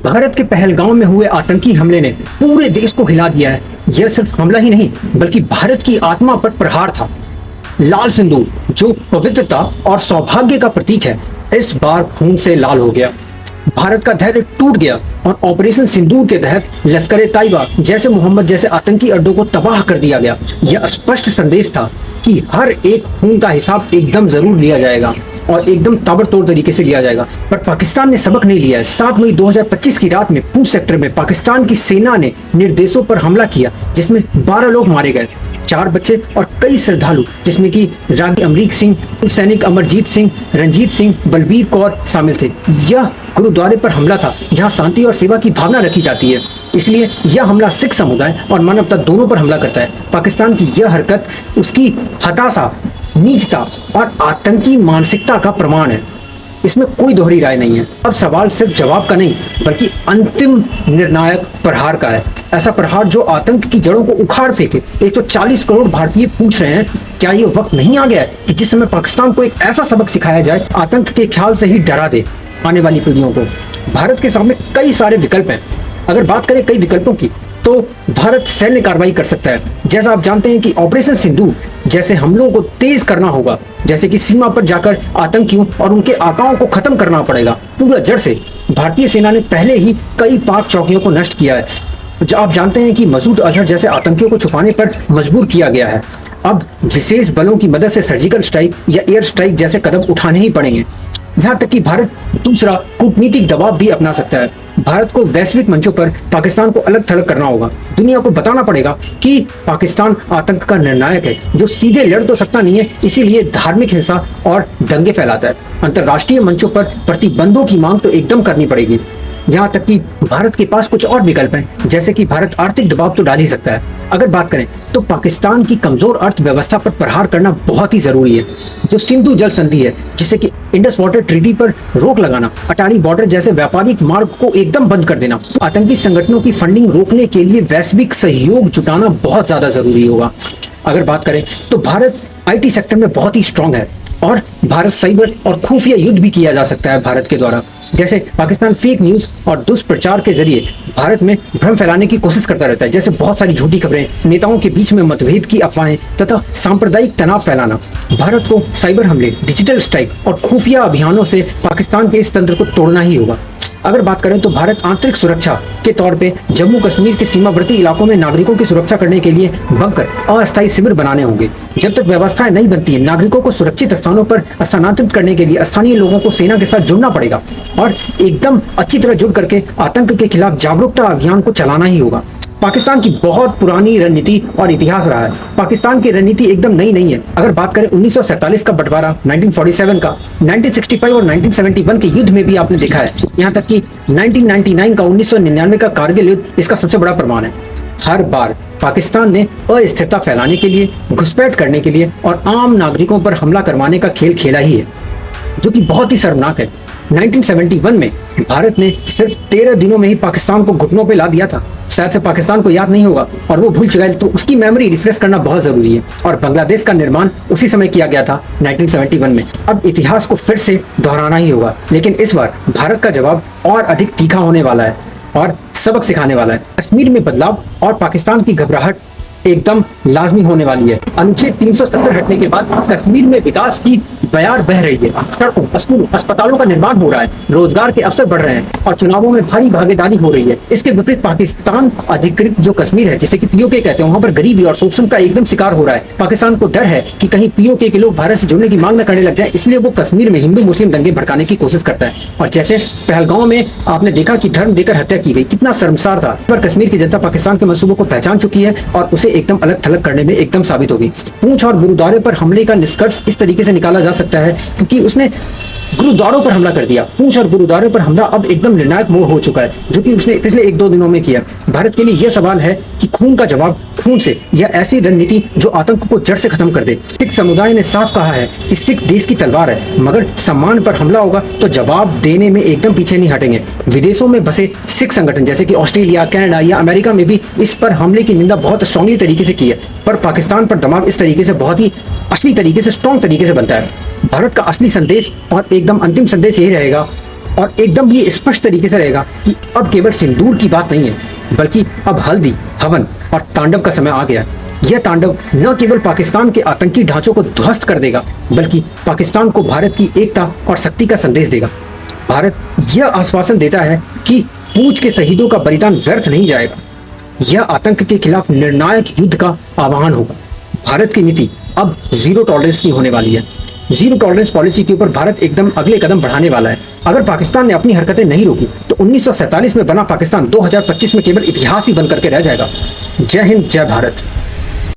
भारत के पहलगांव में हुए आतंकी हमले ने पूरे देश को हिला दिया है। यह सिर्फ हमला ही नहीं बल्कि भारत की आत्मा पर प्रहार था। लाल सिंदूर जो पवित्रता और सौभाग्य का प्रतीक है, इस बार खून से लाल हो गया। भारत का धैर्य टूट गया और ऑपरेशन सिंदूर के तहत लश्कर-ए-तैयबा जैसे मोहम्मद जैसे आतंकी अड्डों को तबाह कर दिया गया। यह स्पष्ट संदेश था कि हर एक खून का हिसाब एकदम जरूर लिया जाएगा और एकदम ताबड़तोड़ तरीके से लिया जाएगा। पर पाकिस्तान ने सबक नहीं लिया है। 7 मई 2025 की रात में पूंछ सेक्टर में पाकिस्तान की सेना ने निर्देशों पर हमला किया, जिसमें 12 लोग मारे गए, 4 बच्चे और कई श्रद्धालु, जिसमें कि रागी अमरीक सिंह, सैनिक अमरजीत सिंह, रंजीत सिंह, बलबीर कौर शामिल थे। यह गुरुद्वारे पर हमला था जहां शांति और सेवा की भावना रखी जाती है। इसलिए यह हमला सिख समुदाय और मानवता दोनों पर हमला करता है। पाकिस्तान की यह हरकत उसकी हताशा, नीचता और आतंकी मानसिकता का प्रमाण है। इसमें कोई दोहरी राय नहीं है। अब सवाल सिर्फ जवाब का नहीं बल्कि अंतिम निर्णायक प्रहार का है। ऐसा प्रहार जो आतंक की जड़ों को उखाड़ फेंके। 140 करोड़ भारतीय पूछ रहे हैं, क्या ये वक्त नहीं आ गया है कि जिस समय पाकिस्तान को एक ऐसा सबक सिखाया जाए, आतंक के ख्याल से ही डरा दे आने वाली पीढ़ियों को। भारत के सामने कई सारे विकल्प हैं। अगर बात करें कई विकल्पों की, तो भारत सैन्य कार्रवाई कर सकता है। जैसा आप जानते हैं कि ऑपरेशन सिंदूर जैसे हमलों को तेज करना होगा, जैसे कि सीमा पर जाकर आतंकियों और उनके आकाओं को खत्म करना पड़ेगा पूरा जड़ से। भारतीय सेना ने पहले ही कई पाक चौकियों को नष्ट किया है। जो आप जानते हैं कि मसूद अजहर जैसे आतंकियों को छुपाने पर मजबूर किया गया है। अब विशेष बलों की मदद से सर्जिकल स्ट्राइक या एयर स्ट्राइक जैसे कदम उठाने ही पड़ेंगे। जहां तक कि भारत दूसरा कूटनीतिक दबाव भी अपना सकता है। भारत को वैश्विक मंचों पर पाकिस्तान को अलग थलग करना होगा। दुनिया को बताना पड़ेगा कि पाकिस्तान आतंक का निर्णायक है, जो सीधे लड़ तो सकता नहीं है, इसीलिए धार्मिक हिंसा और दंगे फैलाता है। अंतर्राष्ट्रीय मंचों पर प्रतिबंधों की मांग तो एकदम करनी पड़ेगी। यहाँ तक कि भारत के पास कुछ और विकल्प हैं, जैसे कि भारत आर्थिक दबाव तो डाल ही सकता है। अगर बात करें तो पाकिस्तान की कमजोर अर्थव्यवस्था पर प्रहार करना बहुत ही जरूरी है। जो सिंधु जल संधि है, जिसे कि इंडस वाटर ट्रीटी पर रोक लगाना, अटारी बॉर्डर जैसे व्यापारिक मार्ग को एकदम बंद कर देना, आतंकी संगठनों की फंडिंग रोकने के लिए वैश्विक सहयोग जुटाना बहुत ज्यादा जरूरी होगा। अगर बात करें तो भारत IT सेक्टर में बहुत ही स्ट्रांग है और भारत साइबर और खुफिया युद्ध भी किया जा सकता है भारत के द्वारा। जैसे पाकिस्तान फेक न्यूज और दुष्प्रचार के जरिए भारत में भ्रम फैलाने की कोशिश करता रहता है, जैसे बहुत सारी झूठी खबरें, नेताओं के बीच में मतभेद की अफवाहें तथा सांप्रदायिक तनाव फैलाना। भारत को साइबर हमले, डिजिटल स्ट्राइक और खुफिया अभियानों से पाकिस्तान के इस तंत्र को तोड़ना ही होगा। अगर बात करें तो भारत आंतरिक सुरक्षा के तौर पे जम्मू कश्मीर के सीमावर्ती इलाकों में नागरिकों की सुरक्षा करने के लिए बंकर, अस्थायी शिविर बनाने होंगे। जब तक व्यवस्थाएं नहीं बनती है, नागरिकों को सुरक्षित स्थानों पर स्थानांतरित करने के लिए स्थानीय लोगों को सेना के साथ जुड़ना पड़ेगा और एकदम अच्छी तरह जुड़ करके आतंक के खिलाफ जागरूकता अभियान को चलाना ही होगा। पाकिस्तान की बहुत पुरानी रणनीति और इतिहास रहा है। पाकिस्तान की रणनीति एकदम नई नहीं है। अगर बात करें 1947 का बंटवारा, 1947 का, 1965 और 1971 के युद्ध में भी आपने देखा है। यहाँ तक कि 1999 का, 1999 का कारगिल युद्ध इसका सबसे बड़ा प्रमाण है। हर बार पाकिस्तान ने अस्थिरता फैलाने के लिए, घुसपैठ करने के लिए और आम नागरिकों पर हमला करवाने का खेल खेला ही है, जो कि बहुत ही शर्मनाक है। 1971 में भारत ने सिर्फ 13 दिनों में ही पाकिस्तान को घुटनों पे ला दिया था। शायद से पाकिस्तान को याद नहीं होगा और वो भूल चुका है, तो उसकी मेमोरी रिफ्रेश करना बहुत जरूरी है। और बांग्लादेश का निर्माण उसी समय किया गया था, 1971 में। अब इतिहास को फिर से दोहराना ही होगा, लेकिन इस बार भारत का जवाब और अधिक तीखा होने वाला है और सबक सिखाने वाला है। कश्मीर में बदलाव और पाकिस्तान की घबराहट एकदम लाजमी होने वाली है। अनुच्छेद 370 हटने के बाद कश्मीर में विकास की बयार बह रही है। सड़कों, स्कूलों, अस्पतालों का निर्माण हो रहा है, रोजगार के अवसर बढ़ रहे हैं और चुनावों में भारी भागीदारी हो रही है। इसके विपरीत पाकिस्तान अधिकृत जो कश्मीर है, जिसे कि POK कहते हैं, वहां पर गरीबी और शोषण का एकदम शिकार हो रहा है। पाकिस्तान को डर है कि कहीं POK के लोग भारत से जुड़ने की मांग न करने लग जाए, इसलिए वो कश्मीर में हिंदू मुस्लिम दंगे भड़काने की कोशिश करता है। और जैसे पहलगांव में आपने देखा कि धर्म देकर हत्या की गई, कितना शर्मसार था। पर कश्मीर की जनता पाकिस्तान के मंसूबों को पहचान चुकी है और उसे एकदम अलग थलग करने में एकदम साबित होगी। पूंछ और गुरुद्वारे पर हमले का निष्कर्ष इस तरीके से निकाला जा सकता है क्योंकि उसने गुरुद्वारों पर हमला कर दिया। पूंछ और गुरुद्वारे पर हमला अब एकदम निर्णायक मोड़ हो चुका है, जो कि उसने पिछले 1-2 दिनों में किया। भारत के लिए यह सवाल है कि खून का जवाब खून से, या ऐसी रणनीति जो आतंक को जड़ से खत्म कर दे। सिख समुदाय ने साफ कहा है कि सिख देश की तलवार है, मगर सम्मान पर हमला होगा तो जवाब देने में एकदम पीछे नहीं हटेंगे। विदेशों में बसे सिख संगठन जैसे कि ऑस्ट्रेलिया, कनाडा या अमेरिका में भी इस पर हमले की निंदा बहुत स्ट्रांगली तरीके से की है। पर पाकिस्तान पर दबाव इस तरीके से बहुत ही असली तरीके से, स्ट्रॉन्ग तरीके से बनता है। भारत का असली संदेश और एकदम अंतिम संदेश यही रहेगा और एकदम ये स्पष्ट तरीके से रहेगा कि अब केवल सिंदूर की बात नहीं है, बल्कि अब हल्दी, हवन और तांडव का समय आ गया है। यह तांडव न केवल पाकिस्तान के आतंकी ढांचों को ध्वस्त कर देगा, बल्कि पाकिस्तान को भारत की एकता और शक्ति का संदेश देगा। भारत यह आश्वासन देता है कि पूंछ के शहीदों का बलिदान व्यर्थ नहीं जाएगा। यह आतंक के खिलाफ निर्णायक युद्ध का आह्वान होगा। भारत की नीति अब जीरो टॉलरेंस की होने वाली है। जीरो टॉलरेंस पॉलिसी के ऊपर भारत एकदम अगले कदम बढ़ाने वाला है। अगर पाकिस्तान ने अपनी हरकतें नहीं रोकी तो 1947 में बना पाकिस्तान 2025 में केवल इतिहास ही बन करके रह जाएगा। जय हिंद, जय भारत।